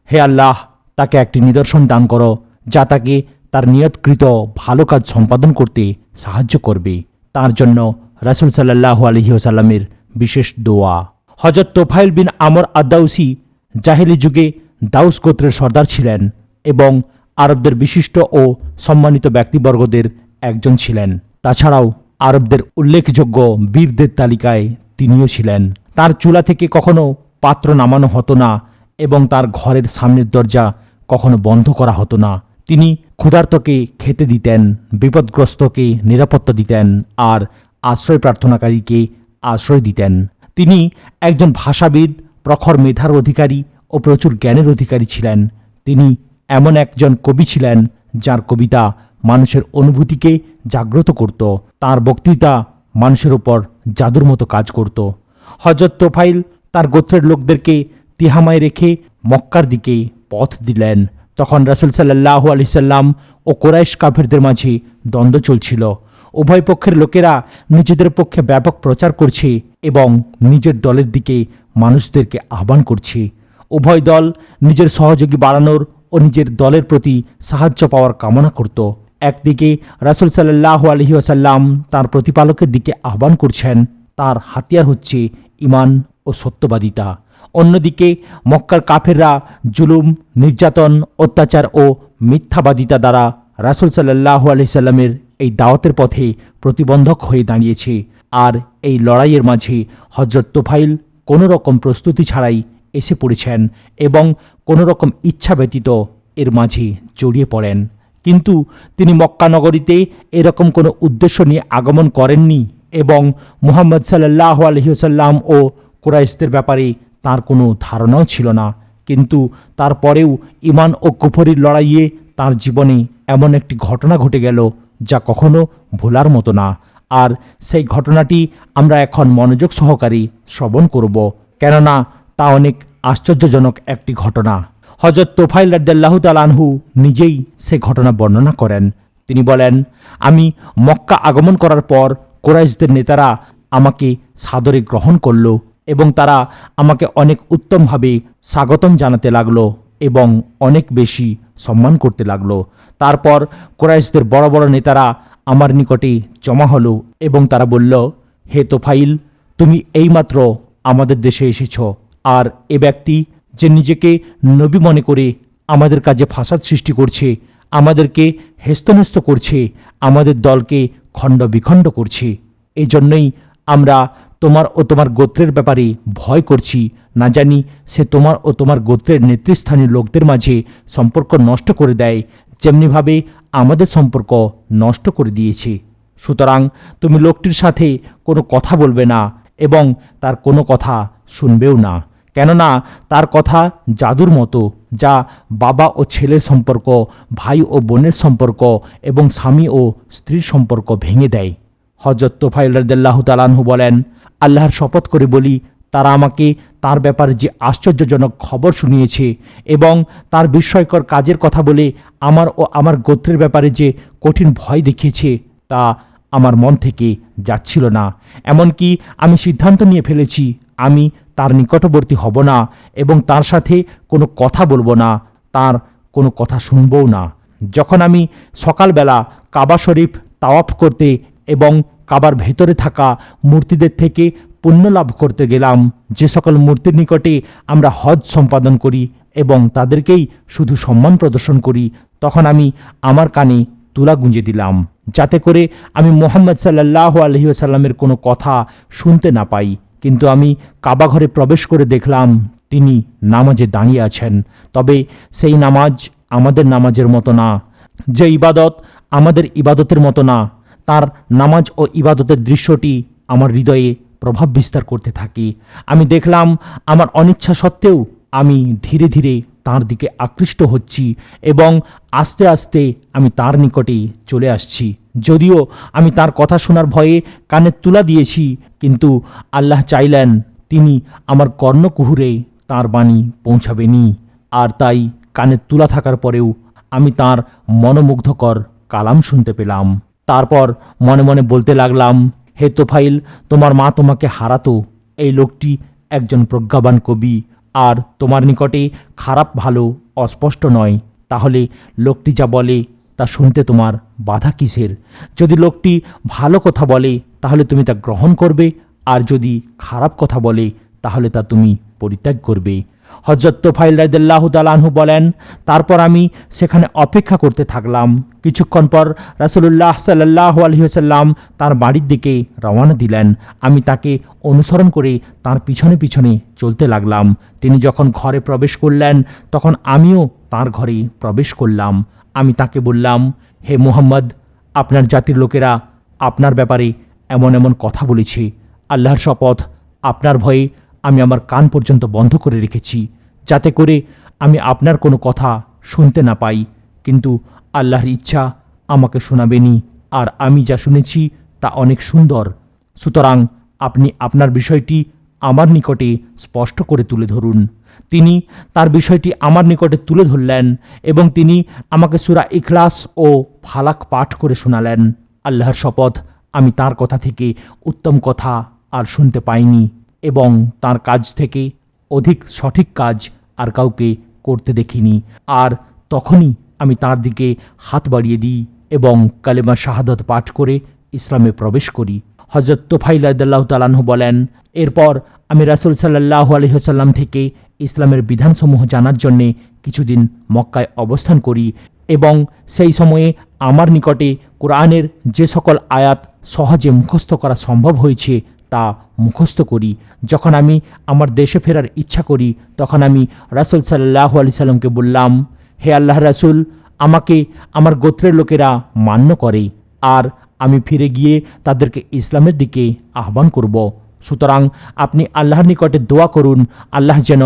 হে আল্লাহ, তাকে একটি নিদর্শন দান করো যা তাকে তার নিয়তকৃত ভালো কাজ সম্পাদন করতে সাহায্য করবে। তার জন্য রাসূল সাল্লাল্লাহু আলাইহি ওয়াসাল্লামের বিশেষ দোয়া। হযরত তোফাইল বিন আমর আদ-দাউসি জাহেলি যুগে দাউস গোত্রের সর্দার ছিলেন এবং আরবদের বিশিষ্ট ও সম্মানিত ব্যক্তিবর্গদের একজন ছিলেন। তাছাড়াও আরবদের উল্লেখযোগ্য বীরদের তালিকায় তিনিও ছিলেন। তার চুলা থেকে কখনো পাত্র নামানো হতো না এবং তার ঘরের সামনের দরজা কখনো বন্ধ করা হতো না। তিনি ক্ষুধার্তকে খেতে দিতেন, বিপদগ্রস্তকে নিরাপত্তা দিতেন আর আশ্রয় প্রার্থনাকারীকে আশ্রয় দিতেন। তিনি একজন ভাষাবিদ, প্রখর মেধার অধিকারী ও প্রচুর জ্ঞানের অধিকারী ছিলেন। তিনি এমন একজন কবি ছিলেন যার কবিতা মানুষের অনুভূতিকে জাগ্রত করত। তার বক্তৃতা মানুষের উপর জাদুর মতো কাজ করত। হযরত তোফাইল তার গোত্রের লোকদেরকে তিহামায় রেখে মক্কার দিকে পথ দিলেন। তখন রাসূল সাল্লাল্লাহু আলাইহি সাল্লাম ও কুরাইশ কাফেরদের মাঝে দ্বন্দ্ব চলছিল। উভয় পক্ষের লোকেরা নিজেদের পক্ষে ব্যাপক প্রচার করছে এবং নিজের দলের দিকে মানুষদেরকে আহ্বান করছে। উভয় দল নিজের সহযোগী বাড়ানোর ও নিজের দলের প্রতি সাহায্য পাওয়ার কামনা করত। একদিকে রাসূল সাল্লাল্লাহু আলাইহি ওয়াসাল্লাম তার প্রতিপালকের দিকে আহ্বান করছেন, তার হাতিয়ার হচ্ছে ঈমান ও সত্যবাদিতা। অন্যদিকে মক্কার কাফেররা জুলুম, নির্যাতন, অত্যাচার ও মিথ্যাবাদিতা দ্বারা রাসূল সাল্লাল্লাহু আলাইহি সাল্লামের এই দাওয়াতের পথে প্রতিবন্ধক হয়ে দাঁড়িয়েছে। আর এই লড়াইয়ের মাঝে হযরত তোফাইল কোনো রকম প্রস্তুতি ছাড়াই এসে পড়েছেন এবং কোনো রকম ইচ্ছা ব্যতীত এর মাঝে জড়িয়ে পড়েন। কিন্তু তিনি মক্কা নগরীতে এরকম কোনো উদ্দেশ্য নিয়ে আগমন করেননি এবং মুহাম্মদ সাল্লাল্লাহু আলাইহি ওয়াসাল্লাম ও কুরাইশদের ব্যাপারে তার কোনো ধারণাও ছিল না। কিন্তু তারপরেও ঈমান ও কুফরির লড়াইয়ে তার জীবনে এমন একটি ঘটনা ঘটে গেল যা কখনো ভোলার মতো না। আর সেই ঘটনাটি আমরা এখন মনোযোগ সহকারে শ্রবণ করব, কেননা তা অনেক আশ্চর্যজনক একটি ঘটনা। হযরত তোফাইল রাদিয়াল্লাহু তাআলা আনহু নিজেই সে ঘটনা বর্ণনা করেন। তিনি বলেন, আমি মক্কা আগমন করার পর কুরাইশদের নেতারা আমাকে সাদরে গ্রহণ করল এবং তারা আমাকে অনেক উত্তমভাবে স্বাগতম জানাতে লাগলো এবং অনেক বেশি সম্মান করতে লাগলো। তারপর কুরাইশদের বড় বড় নেতারা আমার নিকটে জমা হলো এবং তারা বলল, হে তোফাইল, তুমি এইমাত্র আমাদের দেশে এসেছ, আর এ ব্যক্তি যে নিজেকে নবী মনে করে আমাদের কাজে ফাসাদ সৃষ্টি করছে, আমাদেরকে হেস্তনেস্ত করছে, আমাদের দলকে খণ্ড বিখণ্ড করছে। এই জন্যই আমরা তোমার ও তোমার গোত্রের ব্যাপারে ভয় করছি। না জানি সে তোমার ও তোমার গোত্রের নেতৃস্থানীয় লোকদের মাঝে সম্পর্ক নষ্ট করে দেয়, যেমনিভাবে আমাদের সম্পর্ক নষ্ট করে দিয়েছে। সুতরাং তুমি লোকটির সাথে কোনো কথা বলবে না এবং তার কোনো কথা শুনবেও না, কেননা তার কথা জাদুর মতো, যা বাবা ও ছেলের সম্পর্ক, ভাই ও বোনের সম্পর্ক এবং স্বামী ও স্ত্রীর সম্পর্ক ভেঙে দেয়। হযরত তোফাইল রাদিয়াল্লাহু তাআলা আনহু বলেন, আল্লাহর শপথ করে বলি, তারা আমাকে তার ব্যাপারে যে আশ্চর্যজনক খবর শুনিয়েছে এবং তার বিস্ময়কর কাজের কথা বলে আমার ও আমার গোত্রের ব্যাপারে যে কঠিন ভয় দেখিয়েছে, তা আমার মন থেকে যাচ্ছিল না। এমনকি আমি সিদ্ধান্ত নিয়ে ফেলেছি, আমি তার নিকটবর্তী হব না এবং তার সাথে কোনো কথা বলবো না, তার কোনো কথা শুনবও না। যখন আমি সকালবেলা কাবা শরীফ তাওয়াফ করতে এবং কাবার ভেতরে থাকা মূর্তিদের থেকে পুণ্য লাভ করতে গেলাম, যে সকল মূর্তির নিকটে আমরা হজ সম্পাদন করি এবং তাদেরকেই শুধু সম্মান প্রদর্শন করি, তখন আমি আমার কানে তুলা গুঁজে দিলাম, যাতে করে আমি মুহাম্মদ সাল্লাল্লাহু আলাইহি ওয়াসাল্লামের কোনো কথা শুনতে না পাই। কিন্তু আমি কাবা ঘরে প্রবেশ করে দেখলাম তিনি নামাজে দাঁড়িয়ে আছেন। তবে সেই নামাজ আমাদের নামাজের মতো না, যে ইবাদত আমাদের ইবাদতের মতো না। তার নামাজ ও ইবাদতের দৃশ্যটি আমার হৃদয়ে প্রভাব বিস্তার করতে থাকে। আমি দেখলাম আমার অনিচ্ছা সত্ত্বেও আমি ধীরে ধীরে তার দিকে আকৃষ্ট হচ্ছি এবং আস্তে আস্তে আমি তার নিকটে চলে আসছি। যদিও আমি তার কথা শোনার ভয়ে কানে তুলা দিয়েছি, কিন্তু আল্লাহ চাইলেন তিনি আমার কর্ণকুহুরে তার বাণী পৌঁছাবেনি। আর তাই কানে তুলা থাকার পরেও আমি তার মনোমুগ্ধকর কালাম শুনতে পেলাম। তারপর মনে মনে বলতে লাগলাম, হে তোফাইল, তোমার মা তোমাকে হারাতো। এই লোকটি একজন প্রজ্ঞাবান কবি আর তোমার নিকটে খারাপ ভালো অস্পষ্ট নয়, তাহলে লোকটি যা বলে তা শুনতে তোমার বাধা কিসের? যদি লোকটি ভালো কথা বলে তাহলে তুমি তা গ্রহণ করবে, আর যদি খারাপ কথা বলে তাহলে তা তুমি পরিত্যাগ করবে। হযরত তোফাইল রাদিয়াল্লাহু তাআলা আনহু বলেন, তারপর আমি সেখানে অপেক্ষা করতে থাকলাম। কিছুক্ষণ পর রাসূলুল্লাহ সাল্লাল্লাহু আলাইহি ওয়াসাল্লাম তার বাড়ির দিকে রওনা দিলেন। আমি তাকে অনুসরণ করে তার পিছনে পিছনে চলতে লাগলাম। তিনি যখন ঘরে প্রবেশ করলেন তখন আমিও তার ঘরে প্রবেশ করলাম। আমি তাকে বললাম, হে মুহাম্মদ, আপনার জাতির লোকেরা আপনার ব্যাপারে এমন এমন কথা বলেছে। আল্লাহর শপথ, আপনার ভয়ে আমি আমার কান পর্যন্ত বন্ধ করে রেখেছি, যাতে করে আমি আপনার কোনো কথা শুনতে না পাই। কিন্তু আল্লাহর ইচ্ছা আমাকে শোনাবেনি, আর আমি যা শুনেছি তা অনেক সুন্দর। সুতরাং আপনি আপনার বিষয়টি আমার নিকটে স্পষ্ট করে তুলে ধরুন। তিনি তার বিষয়টি আমার নিকটে তুলে ধরলেন এবং তিনি আমাকে সূরা ইখলাস ও ফালাক পাঠ করে শোনালেন। আল্লাহর শপথ, আমি তার কথা থেকে উত্তম কথা আর শুনতে পাইনি এবং তার কাজ থেকে অধিক সঠিক কাজ আর কাউকে করতে দেখিনি। আর তখনই আমি তার দিকে হাত বাড়িয়ে দিই এবং কালেমা শাহাদাত পাঠ করে ইসলামে প্রবেশ করি। হযরত তোফাইল রাদিয়াল্লাহু তাআলা আনহু বলেন, এরপর আমি রাসূল সাল্লাল্লাহু আলাইহি ওয়াসাল্লাম থেকে ইসলামের বিধানসমূহ জানার জন্যে কিছুদিন মক্কায় অবস্থান করি এবং সেই সময়ে আমার নিকটে কোরআনের যে সকল আয়াত সহজে মুখস্থ করা সম্ভব হয়েছে তা মুখস্থ করি। যখন আমি আমার দেশে ফেরার ইচ্ছা করি তখন আমি রাসূল সাল্লাল্লাহু আলাইহি সাল্লামকে বললাম, হে আল্লাহর রাসূল, আমাকে আমার গোত্রের লোকেরা মান্য করে, আর আমি ফিরে গিয়ে তাদেরকে ইসলামের দিকে আহ্বান করব। সুতরাং আপনি আল্লাহর নিকটে দোয়া করুন, আল্লাহ যেন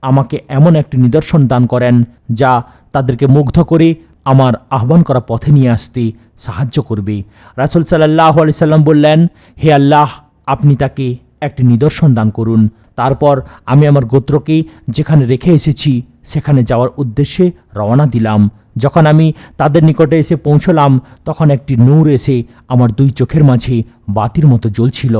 আমাকে এমন একটি নিদর্শন দান করেন যা তাদেরকে মুগ্ধ করে আমার আহ্বান করা পথে নিয়ে আসতে সাহায্য করবে। রাসূল সাল্লাল্লাহু আলাইহি সাল্লাম বললেন, হে আল্লাহ, আপনি তাকে একটি নিদর্শন দান করুন। তারপর আমি আমার গোত্রকে যেখানে রেখে এসেছি সেখানে যাওয়ার উদ্দেশ্যে রওনা দিলাম। যখন আমি তাদের নিকটে এসে পৌঁছলাম তখন একটি নূর এসে আমার দুই চোখের মাঝে বাতির মতো জ্বলছিল।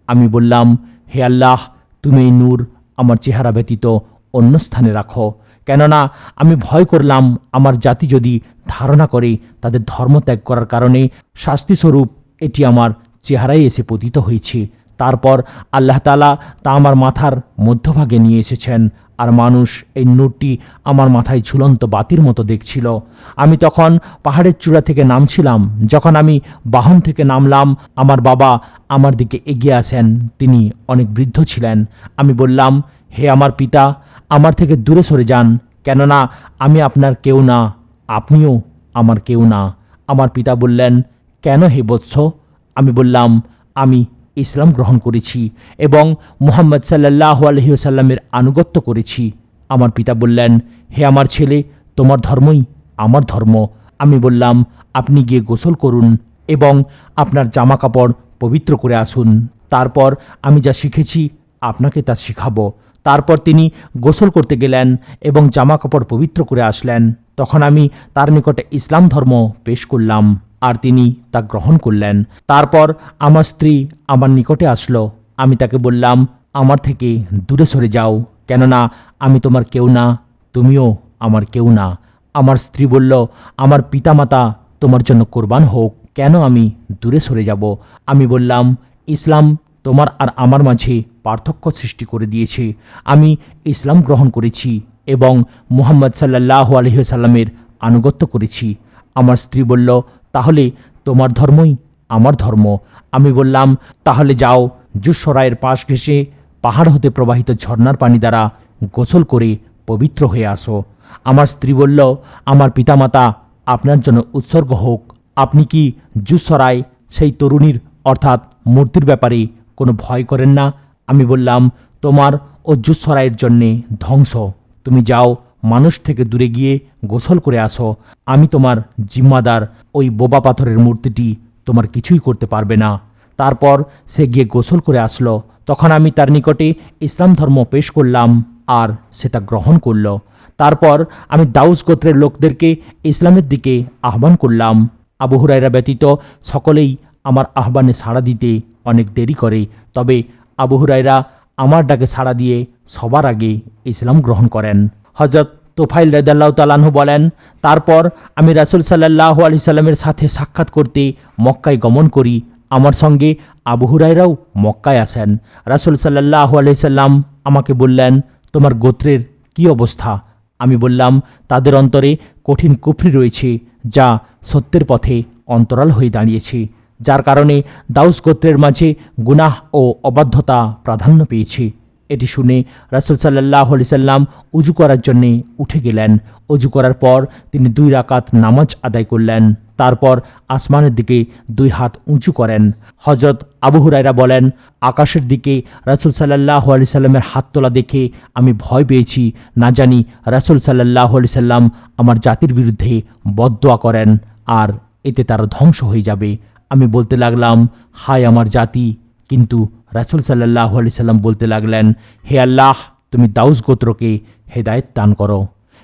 আমি বললাম, হে আল্লাহ, তুমি এই নূর আমার চেহারা ব্যতীত অন্য স্থানে রাখো, কেননা আমি ভয় করলাম আমার জাতি যদি ধারণা করে তাদের ধর্ম ত্যাগ করার কারণে শাস্তিস্বরূপ এটি আমার চেহারায় এসে পতিত হয়েছে। তারপর আল্লাহ তাআলা তা আমার মাথার মধ্যভাগে নিয়ে এসেছেন, আর মানুষ এই নূরটি আমার মাথায় ঝুলন্ত বাতির মতো দেখছিল। আমি তখন পাহাড়ের চূড়া থেকে নামছিলাম। যখন আমি বাহন থেকে নামলাম আমার বাবা আমার দিকে এগিয়ে আসেন। তিনি অনেক বৃদ্ধ ছিলেন। আমি বললাম, হে আমার পিতা, আমার থেকে দূরে সরে যান, কেননা আমি আপনার কেউ না, আপনিও আমার কেউ না। আমার পিতা বললেন, কেন হে বৎস? আমি বললাম, আমি ইসলাম গ্রহণ করেছি এবং মুহাম্মদ সাল্লাল্লাহু আলাইহি ওয়াসাল্লামের আনুগত্য করেছি। আমার পিতা বললেন, হে আমার ছেলে, তোমার ধর্মই আমার ধর্ম। আমি বললাম, আপনি গিয়ে গোসল করুন এবং আপনার জামা কাপড় পবিত্র করে আসুন, তারপর আমি যা শিখেছি আপনাকে তা শিখাবো। তারপর তিনি গোসল করতে গেলেন এবং জামা কাপড় পবিত্র করে আসলেন। তখন আমি তার নিকটে ইসলাম ধর্ম পেশ করলাম আর তিনি তা গ্রহণ করলেন। তারপর আমার স্ত্রী আমার নিকটে আসলো। আমি তাকে বললাম, আমার থেকে দূরে সরে যাও, কেননা আমি তোমার কেউ না, তুমিও আমার কেউ না। আমার স্ত্রী বলল, আমার পিতামাতা তোমার জন্য কোরবান হোক, কেন আমি দূরে সরে যাব? আমি বললাম, ইসলাম তোমার আর আমার মাঝে পার্থক্য সৃষ্টি করে দিয়েছে। আমি ইসলাম গ্রহণ করেছি এবং মুহাম্মদ সাল্লাল্লাহু আলাইহি ওয়াসাল্লামের আনুগত্য করেছি। আমার স্ত্রী বলল, তাহলে তোমার ধর্মই আমার ধর্ম। আমি বললাম, তাহলে যাও, জুসরায়ের পাশ ঘেঁষে পাহাড় হতে প্রবাহিত ঝর্ণার পানি দ্বারা গোসল করে পবিত্র হয়ে আসো। আমার স্ত্রী বলল, আমার পিতামাতা আপনার জন্য উৎসর্গ হোক। আপনি কি জুসরায় সেই তরুণীর অর্থাৎ মূর্তির ব্যাপারে কোনো ভয় করেন না? আমি বললাম, তোমার ও জুসরায়ের জন্যে ধ্বংস। তুমি যাও, মানুষ থেকে দূরে গিয়ে গোসল করে আসো। আমি তোমার জিম্মাদার, ওই বোবা পাথরের মূর্তিটি তোমার কিছুই করতে পারবে না। তারপর সে গিয়ে গোসল করে আসলো। তখন আমি তার নিকটে ইসলাম ধর্ম পেশ করলাম আর সেটা গ্রহণ করল। তারপর আমি দাউস গোত্রের লোকদেরকে ইসলামের দিকে আহ্বান করলাম। আবু হুরায়রা ব্যতীত সকলেই আমার আহ্বানে সাড়া দিতে অনেক দেরি করে, তবে আবু হুরায়রা আমার ডাকে সাড়া দিয়ে সবার আগে ইসলাম গ্রহণ করেন। হযরত তোফাইল রাদিয়াল্লাহু তাআলা আনহু বলেন, তারপর আমি রাসূল সাল্লাল্লাহু আলাইহি সাল্লামের সাথে সাক্ষাৎ করতে মক্কায় গমন করি। আমার সঙ্গে আবু হুরায়রাও মক্কায় আসেন। রাসূল সাল্লাল্লাহু আলাইহি সাল্লাম আমাকে বললেন, তোমার গোত্রের কি অবস্থা? আমি বললাম, তাদের অন্তরে কঠিন কুফরি রয়েছে, যা সত্যের পথে অন্তরাল হয়ে দাঁড়িয়েছে, যার কারণে দাউস গোত্রের মাঝে গুনাহ ও অবাধ্যতা প্রাধান্য পেয়েছে। এটি শুনে রাসূল সাল্লাল্লাহু আলাইহি সাল্লাম উজু করার জন্যে উঠে গেলেন। অজু করার পর তিনি 2 রাকাত নামাজ আদায় করলেন। তারপর আসমানের দিকে 2 হাত উঁচু করেন। হযরত আবু হুরায়রা বলেন, আকাশের দিকে রাসূল সাল্লাল্লাহু আলাইহি সাল্লামের হাত তোলা দেখে আমি ভয় পেয়েছি, না জানি রাসূল সাল্লাল্লাহু আলাইহি সাল্লাম আমার জাতির বিরুদ্ধে বদদোয়া করেন আর এতে তারা ধ্বংস হয়ে যাবে। আমি বলতে লাগলাম, হায় আমার জাতি। কিন্তু রাসূল সাল্লাল্লাহু আলাইহি সাল্লাম বলতে লাগলেন, হে আল্লাহ, তুমি দাউস গোত্রকে হেদায়েত দান করো।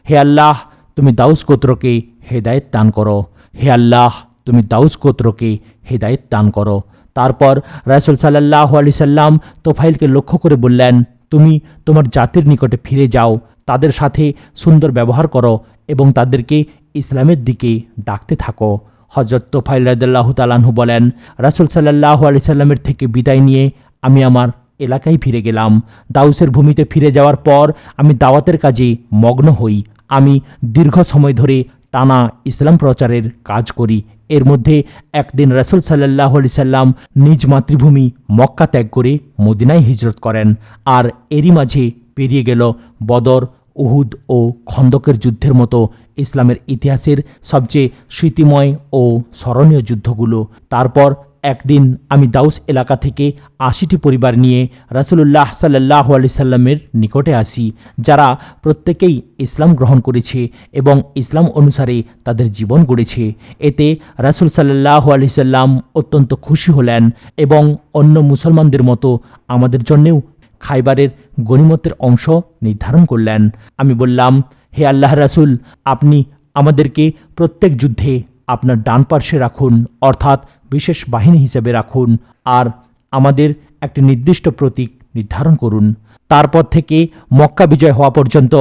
হে আল্লাহ, তুমি দাউস গোত্রকে হেদায়েত দান করো। হে আল্লাহ, তুমি দাউস গোত্রকে হেদায়েত দান করো। তারপর রাসূল সাল্লাল্লাহু আলাইহি সাল্লাম তোফাইলকে লক্ষ্য করে বললেন, তুমি তোমার জাতির নিকটে ফিরে যাও, তাদের সাথে সুন্দর ব্যবহার করো এবং তাদেরকে ইসলামের দিকে ডাকতে থাকো। হযরত তোফাইল রাদিয়াল্লাহু তাআলা আনহু বলেন, রাসূল সাল্লাল্লাহু আলাইহি সাল্লামের থেকে বিদায় নিয়ে আমি আমার এলাকায় ফিরে গেলাম। দাউসের ভূমিতে ফিরে যাওয়ার পর আমি দাওয়াতের কাজে মগ্ন হই। আমি দীর্ঘ সময় ধরে টানা ইসলাম প্রচারের কাজ করি। এর মধ্যে একদিন রাসূল সাল্লাল্লাহু আলাইহি সাল্লাম নিজ মাতৃভূমি মক্কা ত্যাগ করে মদিনায় হিজরত করেন। আর এরই মাঝে পেরিয়ে গেল বদর, উহুদ ও খন্দকের যুদ্ধের মতো ইসলামের ইতিহাসের সবচেয়ে স্মৃতিময় ও স্মরণীয় যুদ্ধগুলো। তারপর একদিন আমি দাউস এলাকা থেকে 80টি পরিবার নিয়ে রাসূলুল্লাহ সাল্লাল্লাহু আলাইহি সাল্লামের নিকটে আসি, যারা প্রত্যেকেই ইসলাম গ্রহণ করেছে এবং ইসলাম অনুসারে তাদের জীবন গড়েছে। এতে রাসূল সাল্লাল্লাহু আলাইহি সাল্লাম অত্যন্ত খুশি হলেন এবং অন্য মুসলমানদের মতো আমাদের জন্যেও খাইবারের গনিমতের অংশ নির্ধারণ করলেন। আমি বললাম, হে আল্লাহর রাসূল, আপনি আমাদেরকে প্রত্যেক যুদ্ধে আপনার ডান পার্শ্বে রাখুন, অর্থাৎ বিশেষ বাহিনী হিসেবে রাখুন, আর আমাদের একটি নির্দিষ্ট প্রতীক নির্ধারণ করুন। তারপর থেকে মক্কা বিজয় হওয়া পর্যন্ত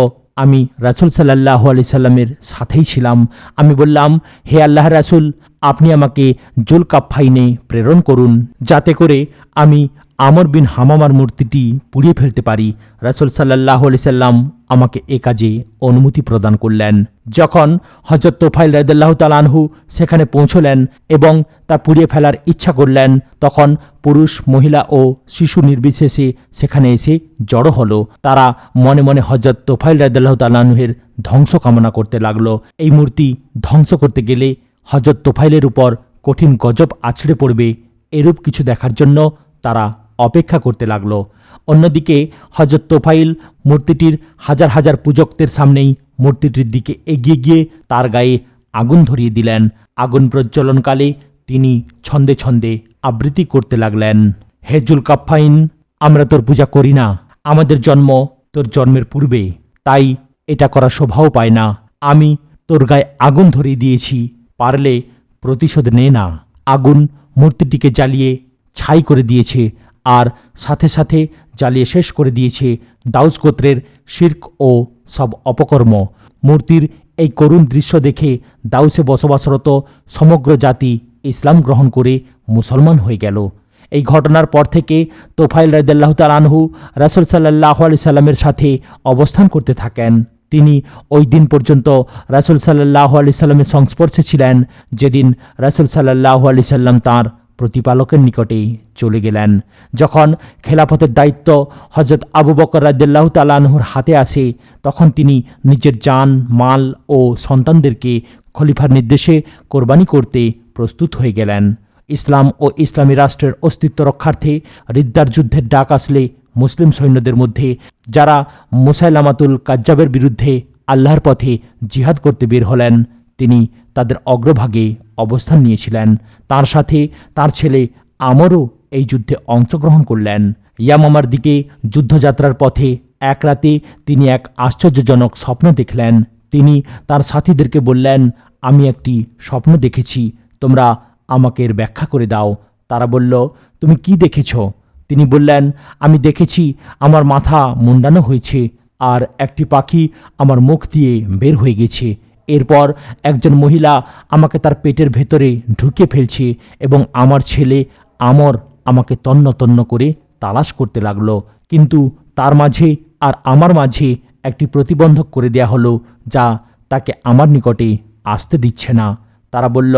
আমি রাসূল সাল্লাল্লাহু আলাইহি সাল্লামের সাথেই ছিলাম। আমি বললাম, হে আল্লাহর রাসূল, আপনি আমাকে জুলকাফাইনে প্রেরণ করুন, যাতে করে আমি আমর বিন হামামার মূর্তিটি পুড়িয়ে ফেলতে পারি। রাসূল সাল্লাল্লাহু আলাইহি সাল্লাম আমাকে এ কাজে অনুমতি প্রদান করলেন। যখন হযরত তোফাইল রাদিয়াল্লাহু তাআলা আনহু সেখানে পৌঁছলেন এবং তা পুড়িয়ে ফেলার ইচ্ছা করলেন, তখন পুরুষ, মহিলা ও শিশু নির্বিশেষে সেখানে এসে জড়ো হলো। তারা মনে মনে হযরত তোফাইল রাদিয়াল্লাহু তাআলা আনহুর ধ্বংস কামনা করতে লাগলো। এই মূর্তি ধ্বংস করতে গেলে হযরত তোফাইলের উপর কঠিন গজব আছড়ে পড়বে, এরূপ কিছু দেখার জন্য তারা অপেক্ষা করতে লাগলো। অন্যদিকে হযরত তোফাইল মূর্তিটির হাজার হাজার পূজকদের সামনেই মূর্তিটির দিকে এগিয়ে গিয়ে তার গায়ে আগুন ধরিয়ে দিলেন। আগুন প্রজ্বলনকালে তিনি ছন্দে ছন্দে আবৃত্তি করতে লাগলেন, হে জুলকাফাইন, আমরা তোর পূজা করি না। আমাদের জন্ম তোর জন্মের পূর্বে, তাই এটা করা শোভাও পায় না। আমি তোর গায়ে আগুন ধরিয়ে দিয়েছি, পারলে প্রতিশোধ নে না। আগুন মূর্তিটিকে জ্বালিয়ে ছাই করে দিয়েছে আর সাথে সাথে জ্বালিয়ে শেষ করে দিয়েছে দাউস গোত্রের শিরক ও সব অপকর্ম। মূর্তির এই করুণ দৃশ্য দেখে দাউসে বসবাসরত সমগ্র জাতি ইসলাম গ্রহণ করে মুসলমান হয়ে গেল। এই ঘটনার পর থেকে তোফাইল রাদিয়াল্লাহু তাআলা আনহু রাসূল সাল্লাল্লাহু আলাইহি সাল্লামের সাথে অবস্থান করতে থাকেন। তিনি ওই দিন পর্যন্ত রাসূল সাল্লাল্লাহু আলাইহি সাল্লামের সংস্পর্শে ছিলেন, যেদিন রাসূল সাল্লাল্লাহু আলাইহি সাল্লাম তাঁর প্রতিপালকের নিকটে চলে গেলেন। যখন খেলাফতের দায়িত্ব হযরত আবু বকর রাদিয়াল্লাহু তাআলা আনহুর হাতে আসে, তখন তিনি নিজের জান, মাল ও সন্তানদেরকে খলিফার নির্দেশে কোরবানি করতে প্রস্তুত হয়ে গেলেন। ইসলাম ও ইসলামী রাষ্ট্রের অস্তিত্ব রক্ষার্থে রিদ্দার যুদ্ধের ডাক আসলে মুসলিম সৈন্যদের মধ্যে যারা মুসাইলামাতুল কাজ্জাবের বিরুদ্ধে আল্লাহর পথে জিহাদ করতে বের হলেন, তিনি তাদের অগ্রভাগে অবস্থান নিয়েছিলেন। তার সাথে তার ছেলে আমরও এই যুদ্ধে অংশগ্রহণ করলেন। ইয়ামামার দিকে যুদ্ধযাত্রার পথে এক রাতে তিনি এক আশ্চর্যজনক স্বপ্ন দেখলেন। তিনি তার সাথীদেরকে বললেন, আমি একটি স্বপ্ন দেখেছি, তোমরা আমাকে এর ব্যাখ্যা করে দাও। তারা বলল, তুমি কি দেখেছ? তিনি বললেন, আমি দেখেছি আমার মাথা মুন্ডানো হয়েছে আর একটি পাখি আমার মুখ দিয়ে বের হয়ে গেছে। এরপর একজন মহিলা আমাকে তার পেটের ভেতরে ঢুকে ফেলছে এবং আমার ছেলে আমর আমাকে তন্ন তন্ন করে তালাশ করতে লাগলো, কিন্তু তার মাঝে আর আমার মাঝে একটি প্রতিবন্ধক করে দেয়া হলো, যা তাকে আমার নিকটে আসতে দিচ্ছে না। তারা বলল,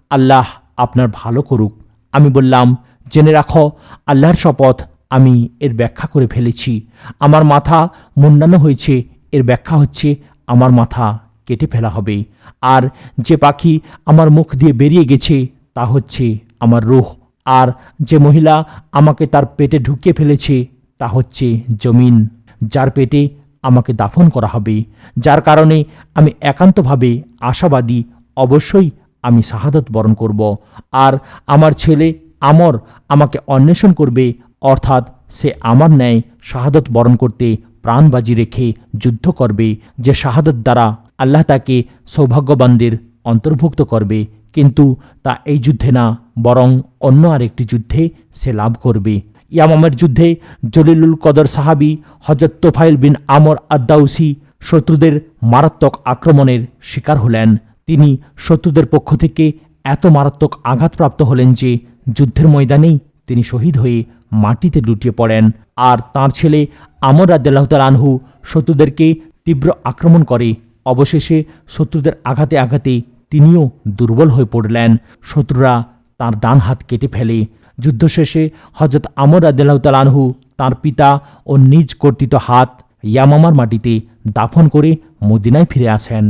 আল্লাহ আপনার ভালো করুক। আমি বললাম, জেনে রাখো, আল্লাহর শপথ, আমি এর ব্যাখ্যা করে ফেলেছি। আমার মাথা মুন্ডানো হয়েছে, এর ব্যাখ্যা হচ্ছে আমার মাথা কেটে ফেলা হবে। আর যে পাখি আমার মুখ দিয়ে বেরিয়ে গেছে তা হচ্ছে আমার রূহ। আর যে মহিলা আমাকে তার পেটে ঢুকিয়ে ফেলেছে তা হচ্ছে জমিন, যার পেটে আমাকে দাফন করা হবে। যার কারণে আমি একান্তভাবে আশাবাদী, অবশ্যই আমি শাহাদত বরণ করব। আর আমার ছেলে আমর আমাকে অন্বেষণ করবে, অর্থাৎ সে আমার ন্যায় শাহাদত বরণ করতে প্রাণবাজি রেখে যুদ্ধ করবে, যে শাহাদত দ্বারা আল্লাহ তাকে সৌভাগ্যবানদের অন্তর্ভুক্ত করবে। কিন্তু তা এই যুদ্ধে না, বরং অন্য আরেকটি যুদ্ধে সে লাভ করবে। ইয়ামামের যুদ্ধে জলিলুল কদর সাহাবি হযরত তোফাইল বিন আমর আদ-দাউসি শত্রুদের মারাত্মক আক্রমণের শিকার হলেন। তিনি শত্রুদের পক্ষ থেকে এত মারাত্মক আঘাতপ্রাপ্ত হলেন যে যুদ্ধের ময়দানেই তিনি শহীদ হয়ে মাটিতে লুটিয়ে পড়েন। আর তাঁর ছেলে আমর রাদিয়াল্লাহু তাআলা আনহু শত্রুদেরকে তীব্র আক্রমণ করে। অবশেষে শত্রুদের আঘাতে আঘাতে তিনিও দুর্বল হয়ে পড়লেন। শত্রুরা তাঁর ডান হাত কেটে ফেলে। যুদ্ধ শেষে হযরত আমর রাদিয়াল্লাহু তাআলা আনহু তাঁর পিতা ও নিজ কর্তৃত হাত ইয়ামামার মাটিতে দাফন করে মদিনায় ফিরে আসেন।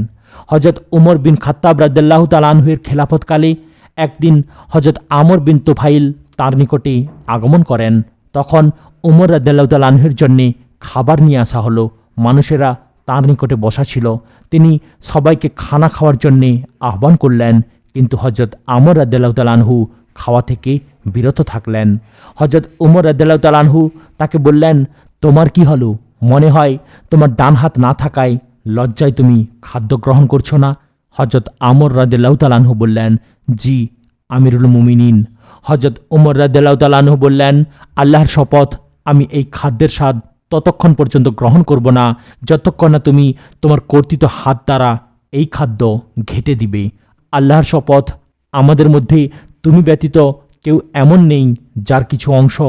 হযরত উমর বিন খাত্তাব রাদিয়াল্লাহু তাআলা আনহুর খেলাফতকালে একদিন হযরত আমর বিন তোফাইল তার নিকটে আগমন করেন। তখন উমর রাদিয়াল্লাহু তাআলা আনহুর জন্যে খাবার নিয়ে আসা হলো। মানুষেরা তার নিকটে বসা ছিল। তিনি সবাইকে খানা খাওয়ার জন্যে আহ্বান করলেন, কিন্তু হযরত আমর রাদিয়াল্লাহু তাআলা আনহু খাওয়া থেকে বিরত থাকলেন। হযরত উমর রাদিয়াল্লাহু তাআলা আনহু তাকে বললেন, তোমার কি হলো? মনে হয় তোমার ডান হাত না থাকায় লজ্জায় তুমি খাদ্য গ্রহণ করছো না। হযরত আমর রাদিয়াল্লাহু তাআলা আনহু বললেন, জি আমিরুল মুমিনিন। হযরত উমর রাদিয়াল্লাহু তাআলা আনহু বললেন, আল্লাহর শপথ, আমি এই খাদ্যের স্বাদ ততক্ষণ পর্যন্ত গ্রহণ করব না যতক্ষণ না তুমি তোমার কর্তৃত হাত দ্বারা এই খাদ্য ঘেঁটে দিবে। আল্লাহর শপথ, আমাদের মধ্যে তুমি ব্যতীত কেউ এমন নেই যার কিছু অংশ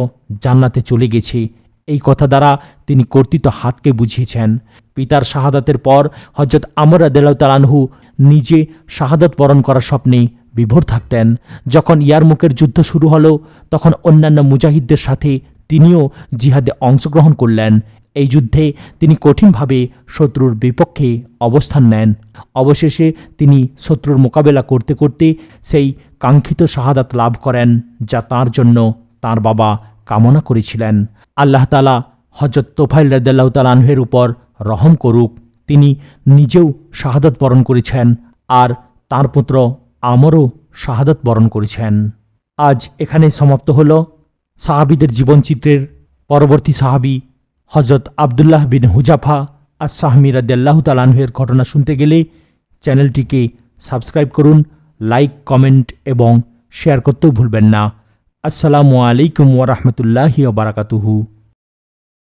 জান্নাতে চলে গেছে। এই কথা দ্বারা তিনি কর্তৃত হাতকে বুঝিয়েছেন। পিতার শাহাদাতের পর হযরত আমর রাদিয়াল্লাহু তাআলা আনহু নিজে শাহাদাত বরণ করার স্বপ্নে বিভোর থাকতেন। যখন ইয়ারমুকের যুদ্ধ শুরু হলো, তখন অন্যান্য মুজাহিদদের সাথে তিনিও জিহাদে অংশগ্রহণ করলেন। এই যুদ্ধে তিনি কঠিনভাবে শত্রুর বিপক্ষে অবস্থান নেন। অবশেষে তিনি শত্রুর মোকাবেলা করতে করতে সেই কাঙ্ক্ষিত শাহাদাত লাভ করেন, যা তাঁর জন্য তাঁর বাবা কামনা করেছিলেন। আল্লাহ তাআলা হযরত তোফাইল রাদিয়াল্লাহু তাআলা আনহুর উপর রহম করুক। তিনি নিজেও শাহাদাত বরণ করেছেন আর তাঁর পুত্র আমরও শাহাদাত বরণ করেছেন। আজ এখানে সমাপ্ত হল সাহাবীদের জীবনচিত্রের পরবর্তী সাহাবী হযরত আব্দুল্লাহ বিন হুজাফা আস-সাহমি রাদিয়াল্লাহু তাআলা আনহুর ঘটনা শুনতে গেলে চ্যানেলটিকে সাবস্ক্রাইব করুন, লাইক, কমেন্ট এবং শেয়ার করতেও ভুলবেন না। আসসালামু আলাইকুম ওয়া রাহমাতুল্লাহি ওয়া বারাকাতুহু।